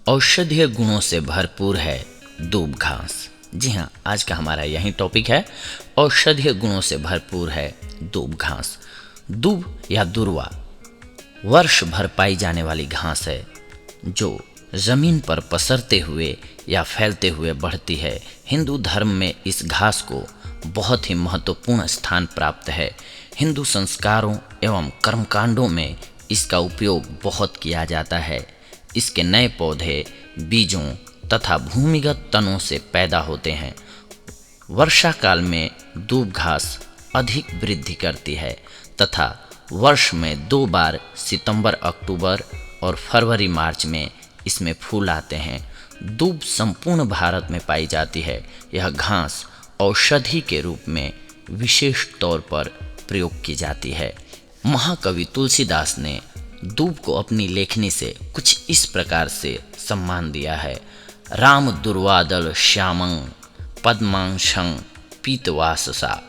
औषधीय गुणों से भरपूर है दूब घास। जी हाँ, आज का हमारा यही टॉपिक है, औषधीय गुणों से भरपूर है दूब घास। दूब या दुर्वा वर्ष भर पाई जाने वाली घास है जो जमीन पर पसरते हुए या फैलते हुए बढ़ती है। हिंदू धर्म में इस घास को बहुत ही महत्वपूर्ण स्थान प्राप्त है। हिंदू संस्कारों एवं कर्मकांडों में इसका उपयोग बहुत किया जाता है। इसके नए पौधे बीजों तथा भूमिगत तनों से पैदा होते हैं। वर्षा काल में दूब घास अधिक वृद्धि करती है तथा वर्ष में 2 बार सितंबर अक्टूबर और फरवरी मार्च में इसमें फूल आते हैं। दूब संपूर्ण भारत में पाई जाती है। यह घास औषधि के रूप में विशेष तौर पर प्रयोग की जाती है। महाकवि तुलसीदास ने दूब को अपनी लेखनी से कुछ इस प्रकार से सम्मान दिया है। राम दुर्वादल श्यामं पद्मांशं पीतवाससा।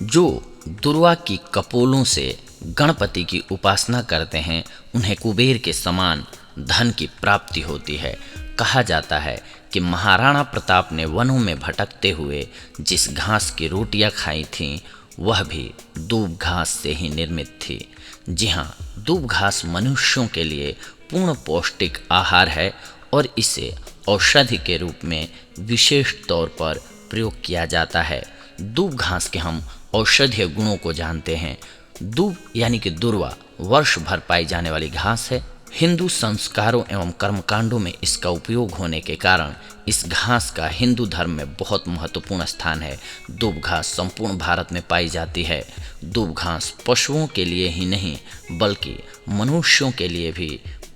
जो दुर्वा की कपोलों से गणपति की उपासना करते हैं उन्हें कुबेर के समान धन की प्राप्ति होती है। कहा जाता है कि महाराणा प्रताप ने वनों में भटकते हुए जिस घास की रोटियां खाई थीं वह भी दूब घास से ही निर्मित थी। जी हाँ, दूब घास मनुष्यों के लिए पूर्ण पौष्टिक आहार है और इसे औषधि के रूप में विशेष तौर पर प्रयोग किया जाता है। दूब घास के हम औषधीय गुणों को जानते हैं। दूब यानी कि दुर्वा वर्ष भर पाई जाने वाली घास है। हिंदू संस्कारों एवं कर्मकांडों में इसका उपयोग होने के कारण इस घास का हिंदू धर्म में बहुत महत्वपूर्ण स्थान है। दूब घास संपूर्ण भारत में पाई जाती है। दूब घास पशुओं के लिए ही नहीं बल्कि मनुष्यों के लिए भी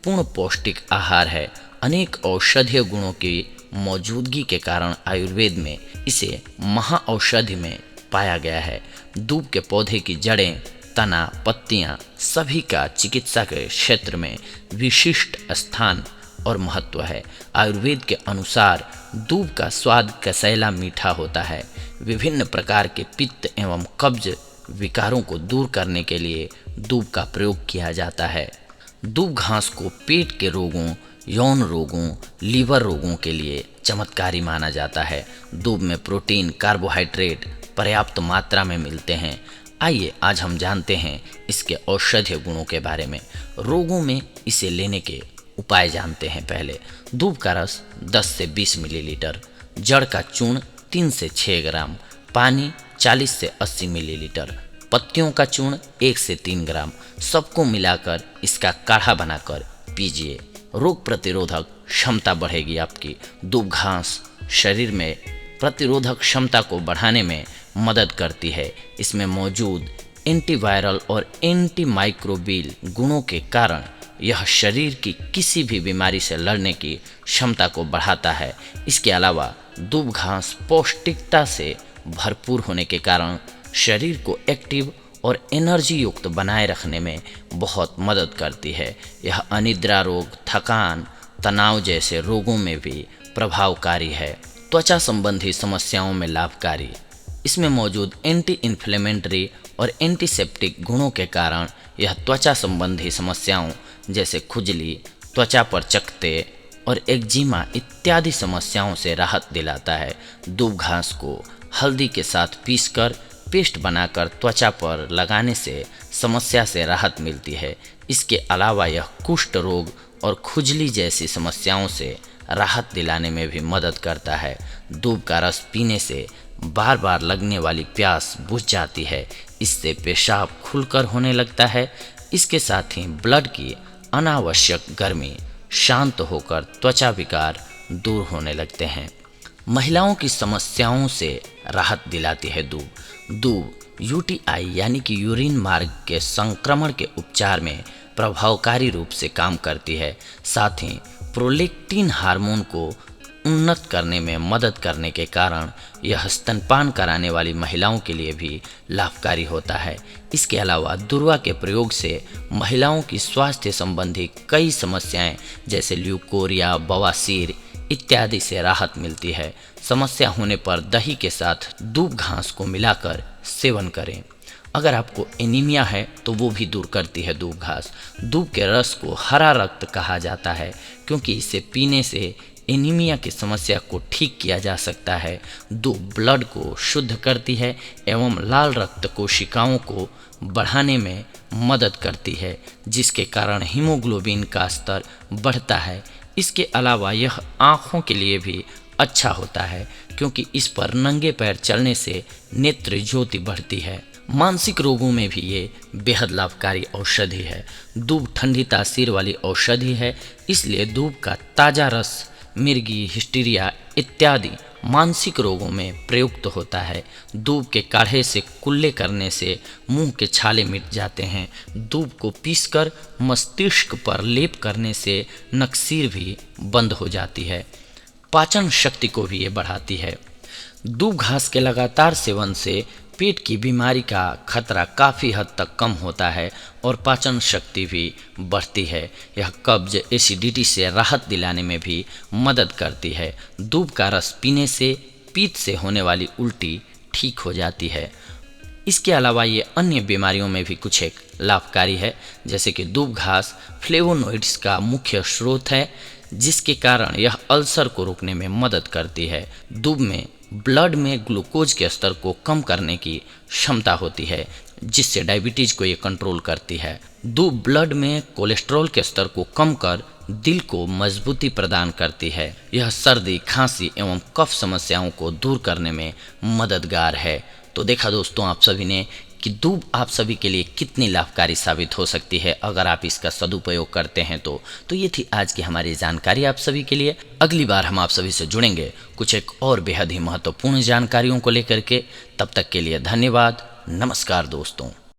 पूर्ण पौष्टिक आहार है। अनेक औषधीय गुणों की मौजूदगी के कारण आयुर्वेद में इसे महाऔषधि में पाया गया है। दूब के पौधे की जड़ें, तना, पत्तियां सभी का चिकित्सा के क्षेत्र में विशिष्ट स्थान और महत्व है। आयुर्वेद के अनुसार दूब का स्वाद कसैला मीठा होता है। विभिन्न प्रकार के पित्त एवं कब्ज विकारों को दूर करने के लिए दूब का प्रयोग किया जाता है। दूब घास को पेट के रोगों, यौन रोगों, लीवर रोगों के लिए चमत्कारी माना जाता है। दूब में प्रोटीन, कार्बोहाइड्रेट पर्याप्त मात्रा में मिलते हैं। आइए आज हम जानते हैं इसके औषधीय गुणों के बारे में। रोगों में इसे लेने के उपाय जानते हैं। पहले दूब का रस 10 से 20 मिलीलीटर, जड़ का चूर्ण 3 से 6 ग्राम, पानी 40 से 80 मिलीलीटर, पत्तियों का चूर्ण 1 से 3 ग्राम, सबको मिलाकर इसका काढ़ा बनाकर पीजिए। रोग प्रतिरोधक क्षमता बढ़ेगी आपकी। दूब घास शरीर में प्रतिरोधक क्षमता को बढ़ाने में मदद करती है। इसमें मौजूद एंटीवायरल और एंटीमाइक्रोबियल गुणों के कारण यह शरीर की किसी भी बीमारी से लड़ने की क्षमता को बढ़ाता है। इसके अलावा दूब घास पौष्टिकता से भरपूर होने के कारण शरीर को एक्टिव और एनर्जी युक्त बनाए रखने में बहुत मदद करती है। यह अनिद्रा रोग, थकान, तनाव जैसे रोगों में भी प्रभावकारी है। त्वचा संबंधी समस्याओं में लाभकारी। इसमें मौजूद एंटी इन्फ्लेमेटरी और एंटीसेप्टिक गुणों के कारण यह त्वचा संबंधी समस्याओं जैसे खुजली, त्वचा पर चकत्ते और एक्जिमा इत्यादि समस्याओं से राहत दिलाता है। दूब घास को हल्दी के साथ पीसकर पेस्ट बनाकर त्वचा पर लगाने से समस्या से राहत मिलती है। इसके अलावा यह कुष्ठ रोग और खुजली जैसी समस्याओं से राहत दिलाने में भी मदद करता है। दूब का रस पीने से बार बार लगने वाली प्यास बुझ जाती है। इससे पेशाब खुलकर होने लगता है। इसके साथ ही ब्लड की अनावश्यक गर्मी शांत होकर त्वचा विकार दूर होने लगते हैं। महिलाओं की समस्याओं से राहत दिलाती है दूब यूटीआई यानी कि यूरिन मार्ग के संक्रमण के उपचार में प्रभावकारी रूप से काम करती है। साथ ही प्रोलैक्टिन हार्मोन को उन्नत करने में मदद करने के कारण यह स्तनपान कराने वाली महिलाओं के लिए भी लाभकारी होता है। इसके अलावा दुर्वा के प्रयोग से महिलाओं की स्वास्थ्य संबंधी कई समस्याएं जैसे ल्यूकोरिया, बवासीर इत्यादि से राहत मिलती है। समस्या होने पर दही के साथ दूब घास को मिलाकर सेवन करें। अगर आपको एनीमिया है तो वो भी दूर करती है दूब घास। दूब के रस को हरा रक्त कहा जाता है क्योंकि इसे पीने से एनीमिया की समस्या को ठीक किया जा सकता है। दूब ब्लड को शुद्ध करती है एवं लाल रक्त कोशिकाओं को बढ़ाने में मदद करती है, जिसके कारण हीमोग्लोबिन का स्तर बढ़ता है। इसके अलावा यह आँखों के लिए भी अच्छा होता है क्योंकि इस पर नंगे पैर चलने से नेत्र ज्योति बढ़ती है। मानसिक रोगों में भी ये बेहद लाभकारी औषधि है। दूब ठंडी तासीर औषधि औषधि है, इसलिए दूब का ताज़ा रस मिर्गी, हिस्टीरिया इत्यादि मानसिक रोगों में प्रयुक्त होता है। दूब के काढ़े से कुल्ले करने से मुंह के छाले मिट जाते हैं। दूब को पीसकर मस्तिष्क पर लेप करने से नक्सीर भी बंद हो जाती है। पाचन शक्ति को भी ये बढ़ाती है। दूब घास के लगातार सेवन से पेट की बीमारी का खतरा काफ़ी हद तक कम होता है और पाचन शक्ति भी बढ़ती है। यह कब्ज, एसिडिटी से राहत दिलाने में भी मदद करती है। दूब का रस पीने से पीत से होने वाली उल्टी ठीक हो जाती है। इसके अलावा ये अन्य बीमारियों में भी कुछ एक लाभकारी है, जैसे कि दूब घास फ्लेवोनोइड्स का मुख्य स्रोत है, जिसके कारण यह अल्सर को रोकने में मदद करती है। दूब में ब्लड में ग्लूकोज के स्तर को कम करने की क्षमता होती है, जिससे डायबिटीज को ये कंट्रोल करती है। दूब ब्लड में कोलेस्ट्रॉल के स्तर को कम कर दिल को मजबूती प्रदान करती है। यह सर्दी, खांसी एवं कफ समस्याओं को दूर करने में मददगार है। तो देखा दोस्तों आप सभी ने कि दूब आप सभी के लिए कितनी लाभकारी साबित हो सकती है अगर आप इसका सदुपयोग करते हैं तो ये थी आज की हमारी जानकारी आप सभी के लिए। अगली बार हम आप सभी से जुड़ेंगे कुछ एक और बेहद ही महत्वपूर्ण जानकारियों को लेकर के। तब तक के लिए धन्यवाद। नमस्कार दोस्तों।